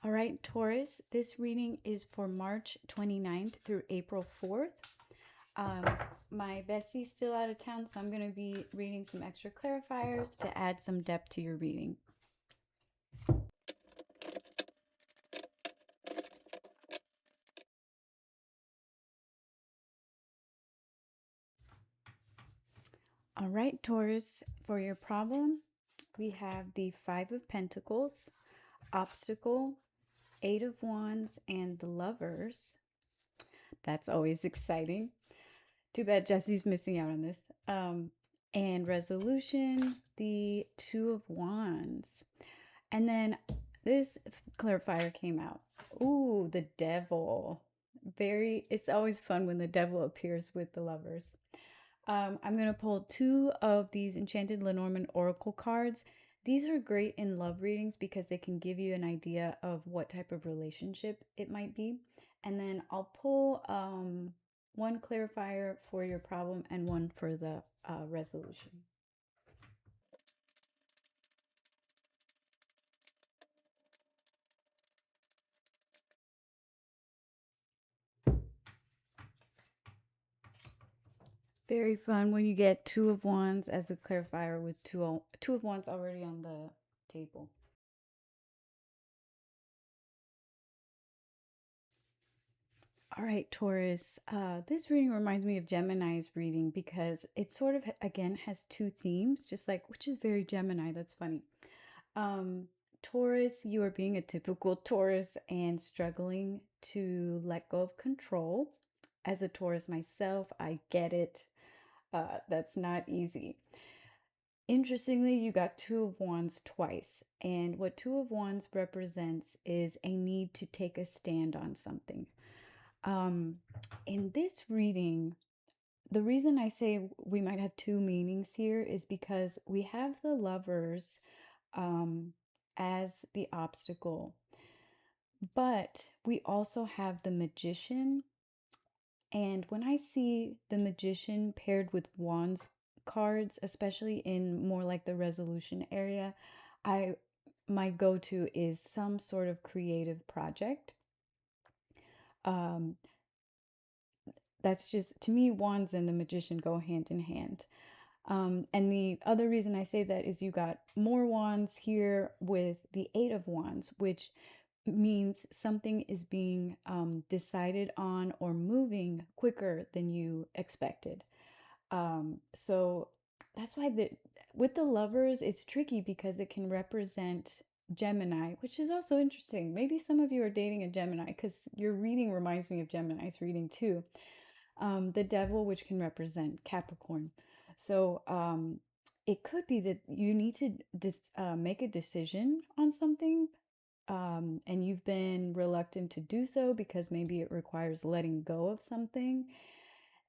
All right, Taurus, this reading is for March 29th through April 4th. Um, my bestie's still out of town, so I'm going to be reading some extra clarifiers to add some depth to your reading. All right, Taurus, for your problem, we have the Five of Pentacles, Obstacle, Eight of Wands, and the Lovers. That's always exciting. Too bad Jesse's missing out on this. And Resolution, the Two of Wands. And then this clarifier came out. Ooh, the Devil. It's always fun when the Devil appears with the Lovers. I'm going to pull two of these Enchanted Lenormand Oracle cards. These are great in love readings because they can give you an idea of what type of relationship it might be. And then I'll pull one clarifier for your problem and one for the resolution. Very fun when you get Two of Wands as a clarifier with two of Wands already on the table. All right, Taurus. This reading reminds me of Gemini's reading because it sort of, again, has two themes, just like, which is very Gemini. That's funny. Um, Taurus, you are being a typical Taurus and struggling to let go of control. As a Taurus myself, I get it. That's not easy. Interestingly, you got Two of Wands twice. And what Two of Wands represents is a need to take a stand on something. Um, in this reading, the reason I say we might have two meanings here is because we have the Lovers um, as the obstacle, but we also have the Magician. And when I see the Magician paired with Wands cards, especially in more like the resolution area, I my go-to is some sort of creative project. Um, that's just, to me, Wands and the Magician go hand in hand. And the other reason I say that is you got more Wands here with the Eight of Wands, which means something is being decided on or moving quicker than you expected. So that's why with the Lovers, it's tricky because it can represent Gemini, which is also interesting. Maybe some of you are dating a Gemini because your reading reminds me of Gemini's reading too. The Devil, which can represent Capricorn. So it could be that you need to make a decision on something, and you've been reluctant to do so because maybe it requires letting go of something.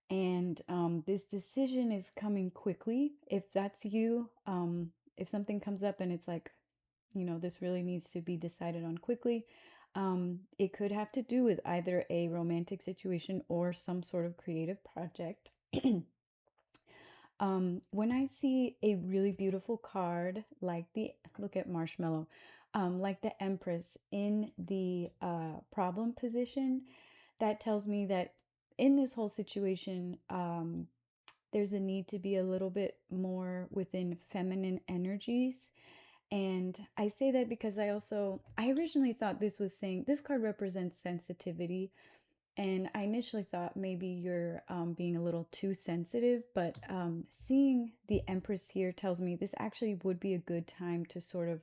And this decision is coming quickly. If that's you, if something comes up and it's like, this really needs to be decided on quickly, it could have to do with either a romantic situation or some sort of creative project. When I see a really beautiful card like look at Marshmallow, like the Empress in the problem position, that tells me that in this whole situation, there's a need to be a little bit more within feminine energies. And I say that because I originally thought this was saying this card represents sensitivity. And I initially thought maybe you're being a little too sensitive, but seeing the Empress here tells me this actually would be a good time to sort of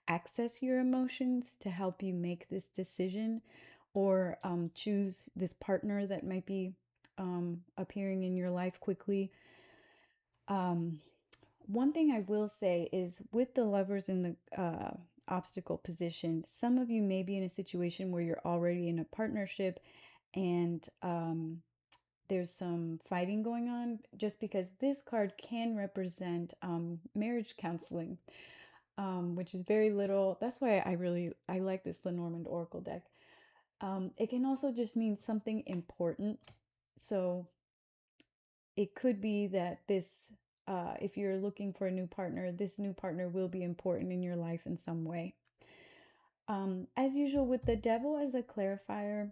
access your emotions to help you make this decision or choose this partner that might be appearing in your life quickly. Um, One thing I will say is with the Lovers in the obstacle position, some of you may be in a situation where you're already in a partnership and there's some fighting going on, just because this card can represent marriage counseling, which is very little. That's why I like this Lenormand Oracle deck. It can also just mean something important. So it could be that if you're looking for a new partner, this new partner will be important in your life in some way. As usual, with the devil as a clarifier,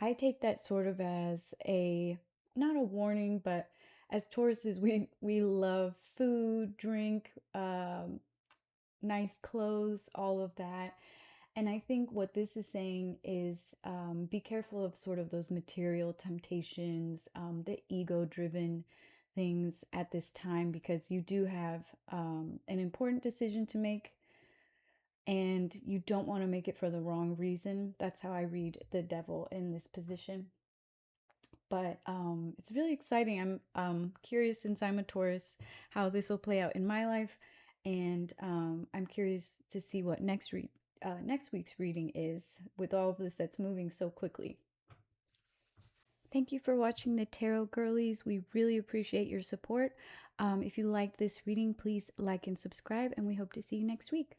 I take that sort of as a not a warning, but as Tauruses, we love food, drink, nice clothes, all of that. And I think what this is saying is be careful of sort of those material temptations, the ego driven things at this time, because you do have an important decision to make and you don't want to make it for the wrong reason. That's how I read the devil in this position. But it's really exciting. I'm curious, since I'm a Taurus, how this will play out in my life, and I'm curious to see what next week's reading is with all of this that's moving so quickly. Thank you for watching the Tarot Girlies. We really appreciate your support. If you liked this reading, please like and subscribe, and we hope to see you next week.